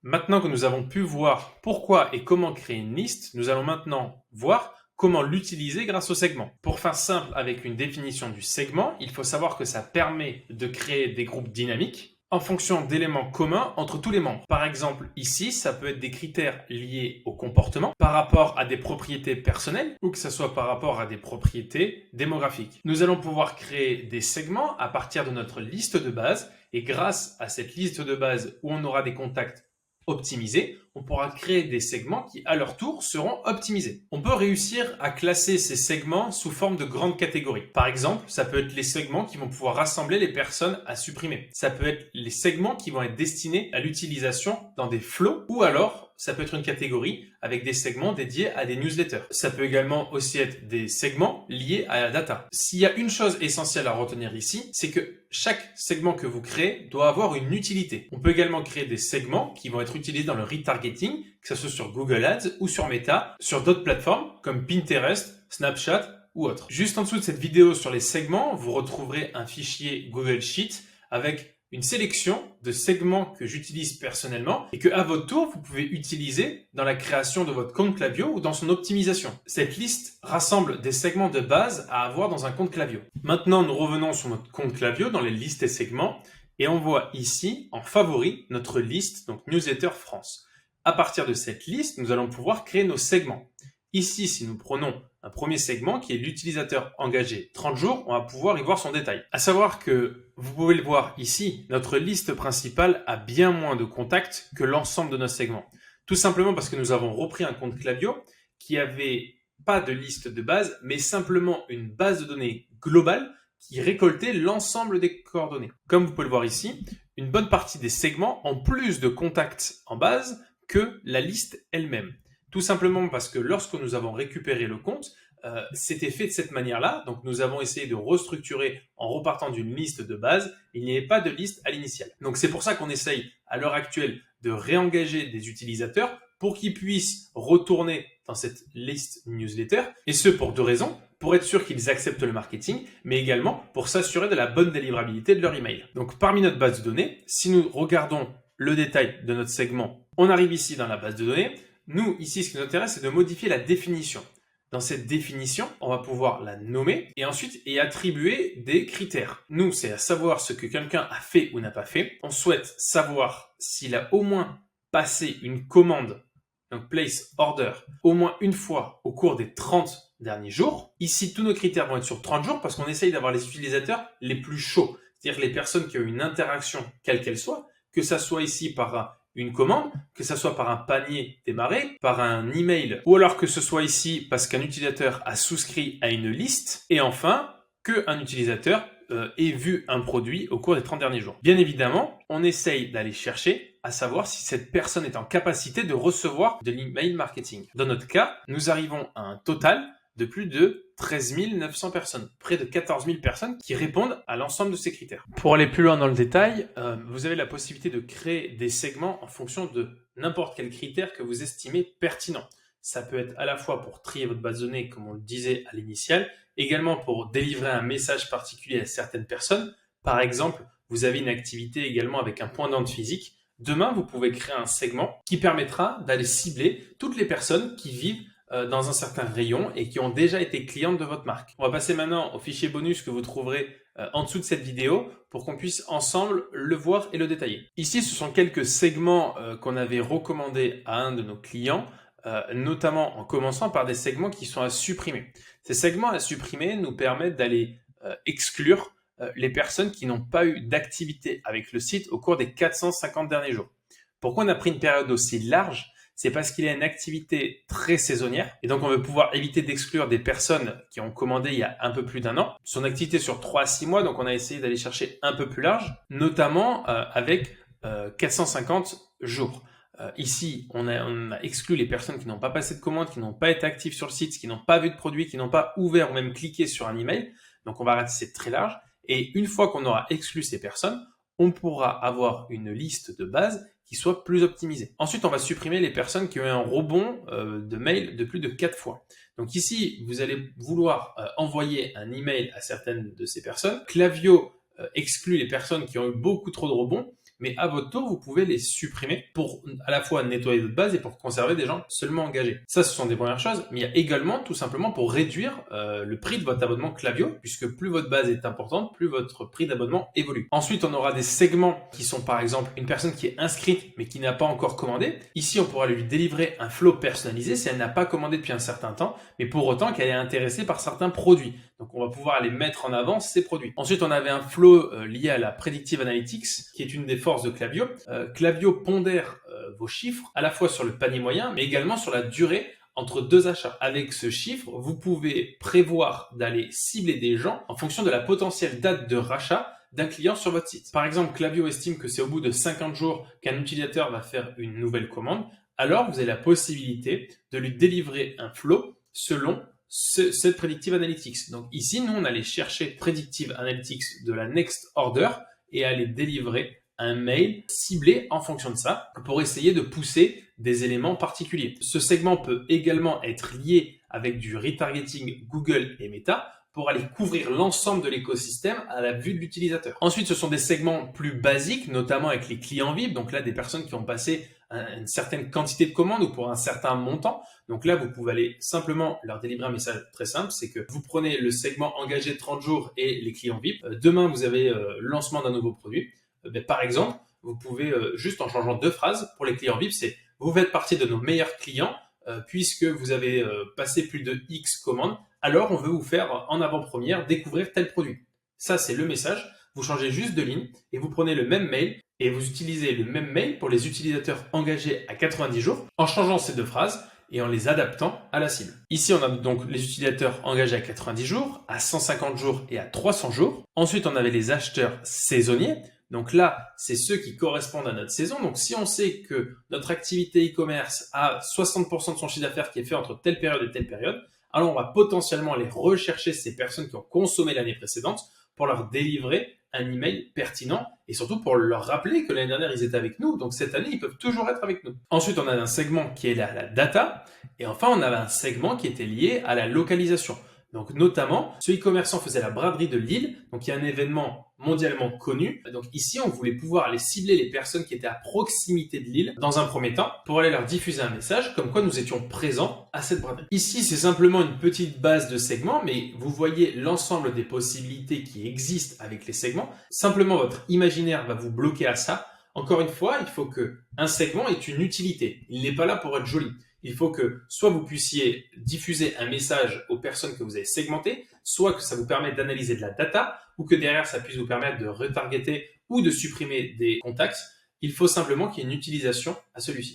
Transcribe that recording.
Maintenant que nous avons pu voir pourquoi et comment créer une liste, nous allons maintenant voir comment l'utiliser grâce au segment. Pour faire simple avec une définition du segment, il faut savoir que ça permet de créer des groupes dynamiques en fonction d'éléments communs entre tous les membres. Par exemple, ici, ça peut être des critères liés au comportement par rapport à des propriétés personnelles ou que ce soit par rapport à des propriétés démographiques. Nous allons pouvoir créer des segments à partir de notre liste de base et grâce à cette liste de base où on aura des contacts optimisés, on pourra créer des segments qui, à leur tour, seront optimisés. On peut réussir à classer ces segments sous forme de grandes catégories. Par exemple, ça peut être les segments qui vont pouvoir rassembler les personnes à supprimer. Ça peut être les segments qui vont être destinés à l'utilisation dans des flows ou alors ça peut être une catégorie avec des segments dédiés à des newsletters. Ça peut également aussi être des segments liés à la data. S'il y a une chose essentielle à retenir ici, c'est que chaque segment que vous créez doit avoir une utilité. On peut également créer des segments qui vont être utilisés dans le retargeting, que ce soit sur Google Ads ou sur Meta, sur d'autres plateformes comme Pinterest, Snapchat ou autres. Juste en dessous de cette vidéo sur les segments, vous retrouverez un fichier Google Sheet avec une sélection de segments que j'utilise personnellement et que à votre tour, vous pouvez utiliser dans la création de votre compte Klaviyo ou dans son optimisation. Cette liste rassemble des segments de base à avoir dans un compte Klaviyo. Maintenant, nous revenons sur notre compte Klaviyo dans les listes et segments et on voit ici en favori notre liste, donc Newsletter France. À partir de cette liste, nous allons pouvoir créer nos segments. Ici, si nous prenons un premier segment qui est l'utilisateur engagé 30 jours, on va pouvoir y voir son détail. À savoir que, vous pouvez le voir ici, notre liste principale a bien moins de contacts que l'ensemble de nos segments. Tout simplement parce que nous avons repris un compte Klaviyo qui avait pas de liste de base, mais simplement une base de données globale qui récoltait l'ensemble des coordonnées. Comme vous pouvez le voir ici, une bonne partie des segments ont plus de contacts en base que la liste elle-même. Tout simplement parce que lorsque nous avons récupéré le compte, c'était fait de cette manière-là. Donc, nous avons essayé de restructurer en repartant d'une liste de base. Il n'y avait pas de liste à l'initiale. Donc, c'est pour ça qu'on essaye à l'heure actuelle de réengager des utilisateurs pour qu'ils puissent retourner dans cette liste newsletter. Et ce, pour deux raisons. Pour être sûr qu'ils acceptent le marketing, mais également pour s'assurer de la bonne délivrabilité de leur email. Donc, parmi notre base de données, si nous regardons le détail de notre segment, on arrive ici dans la base de données. Nous, ici, ce qui nous intéresse, c'est de modifier la définition. Dans cette définition, on va pouvoir la nommer et ensuite y attribuer des critères. Nous, c'est à savoir ce que quelqu'un a fait ou n'a pas fait. On souhaite savoir s'il a au moins passé une commande, donc place order, au moins une fois au cours des 30 derniers jours. Ici, tous nos critères vont être sur 30 jours parce qu'on essaye d'avoir les utilisateurs les plus chauds, c'est-à-dire les personnes qui ont une interaction, quelle qu'elle soit, que ça soit ici par une commande, que ça soit par un panier démarré, par un email, ou alors que ce soit ici parce qu'un utilisateur a souscrit à une liste, et enfin, qu'un utilisateur ait vu un produit au cours des 30 derniers jours. Bien évidemment, on essaye d'aller chercher à savoir si cette personne est en capacité de recevoir de l'email marketing. Dans notre cas, nous arrivons à un total de plus de 13 900 personnes, près de 14 000 personnes qui répondent à l'ensemble de ces critères. Pour aller plus loin dans le détail, vous avez la possibilité de créer des segments en fonction de n'importe quel critère que vous estimez pertinent. Ça peut être à la fois pour trier votre base de données, comme on le disait à l'initial, également pour délivrer un message particulier à certaines personnes. Par exemple, vous avez une activité également avec un point de vente physique. Demain, vous pouvez créer un segment qui permettra d'aller cibler toutes les personnes qui vivent dans un certain rayon et qui ont déjà été clientes de votre marque. On va passer maintenant au fichier bonus que vous trouverez en dessous de cette vidéo pour qu'on puisse ensemble le voir et le détailler. Ici, ce sont quelques segments qu'on avait recommandés à un de nos clients, notamment en commençant par des segments qui sont à supprimer. Ces segments à supprimer nous permettent d'aller exclure les personnes qui n'ont pas eu d'activité avec le site au cours des 450 derniers jours. Pourquoi on a pris une période aussi large ? C'est parce qu'il a une activité très saisonnière et donc on veut pouvoir éviter d'exclure des personnes qui ont commandé il y a un peu plus d'un an. Son activité sur 3 à 6 mois, donc on a essayé d'aller chercher un peu plus large, notamment avec 450 jours. Ici, on a exclu les personnes qui n'ont pas passé de commande, qui n'ont pas été actives sur le site, qui n'ont pas vu de produit, qui n'ont pas ouvert ou même cliqué sur un email. Donc on va ratisser très large et une fois qu'on aura exclu ces personnes, on pourra avoir une liste de base qui soit plus optimisée. Ensuite, on va supprimer les personnes qui ont eu un rebond de mail de plus de 4 fois. Donc ici, vous allez vouloir envoyer un email à certaines de ces personnes. Klaviyo exclut les personnes qui ont eu beaucoup trop de rebonds, mais à votre tour, vous pouvez les supprimer pour à la fois nettoyer votre base et pour conserver des gens seulement engagés. Ça, ce sont des premières choses, mais il y a également tout simplement pour réduire le prix de votre abonnement Klaviyo, puisque plus votre base est importante, plus votre prix d'abonnement évolue. Ensuite, on aura des segments qui sont par exemple une personne qui est inscrite mais qui n'a pas encore commandé. Ici, on pourra lui délivrer un flow personnalisé si elle n'a pas commandé depuis un certain temps, mais pour autant qu'elle est intéressée par certains produits. Donc, on va pouvoir aller mettre en avant ces produits. Ensuite, on avait un flow lié à la Predictive Analytics, qui est une des forces de Klaviyo. Klaviyo pondère vos chiffres à la fois sur le panier moyen, mais également sur la durée entre deux achats. Avec ce chiffre, vous pouvez prévoir d'aller cibler des gens en fonction de la potentielle date de rachat d'un client sur votre site. Par exemple, Klaviyo estime que c'est au bout de 50 jours qu'un utilisateur va faire une nouvelle commande. Alors, vous avez la possibilité de lui délivrer un flow selon cette Predictive Analytics. Donc ici, nous, on allait chercher Predictive Analytics de la Next Order et aller délivrer un mail ciblé en fonction de ça pour essayer de pousser des éléments particuliers. Ce segment peut également être lié avec du retargeting Google et Meta pour aller couvrir l'ensemble de l'écosystème à la vue de l'utilisateur. Ensuite, ce sont des segments plus basiques, notamment avec les clients VIP. Donc là, des personnes qui ont passé une certaine quantité de commandes ou pour un certain montant. Donc là, vous pouvez aller simplement leur délivrer un message très simple, c'est que vous prenez le segment engagé 30 jours et les clients VIP. Demain, vous avez le lancement d'un nouveau produit. Par exemple, vous pouvez juste en changeant deux phrases pour les clients VIP, c'est vous faites partie de nos meilleurs clients puisque vous avez passé plus de X commandes, alors on veut vous faire en avant-première découvrir tel produit. Ça, c'est le message. Vous changez juste de ligne et vous prenez le même mail et vous utilisez le même mail pour les utilisateurs engagés à 90 jours en changeant ces deux phrases et en les adaptant à la cible. Ici, on a donc les utilisateurs engagés à 90 jours, à 150 jours et à 300 jours. Ensuite, on avait les acheteurs saisonniers. Donc là, c'est ceux qui correspondent à notre saison. Donc si on sait que notre activité e-commerce a 60% de son chiffre d'affaires qui est fait entre telle période et telle période, alors on va potentiellement aller rechercher ces personnes qui ont consommé l'année précédente pour leur délivrer un email pertinent et surtout pour leur rappeler que l'année dernière, ils étaient avec nous. Donc cette année, ils peuvent toujours être avec nous. Ensuite, on a un segment qui est la data. Et enfin, on a un segment qui était lié à la localisation. Donc notamment, ce e-commerçant faisait la braderie de Lille, donc il y a un événement mondialement connu. Donc ici, on voulait pouvoir aller cibler les personnes qui étaient à proximité de Lille dans un premier temps pour aller leur diffuser un message comme quoi nous étions présents à cette braderie. Ici, c'est simplement une petite base de segments, mais vous voyez l'ensemble des possibilités qui existent avec les segments. Simplement, votre imaginaire va vous bloquer à ça. Encore une fois, il faut que un segment ait une utilité. Il n'est pas là pour être joli. Il faut que soit vous puissiez diffuser un message aux personnes que vous avez segmentées, soit que ça vous permette d'analyser de la data, ou que derrière ça puisse vous permettre de retargeter ou de supprimer des contacts. Il faut simplement qu'il y ait une utilisation à celui-ci.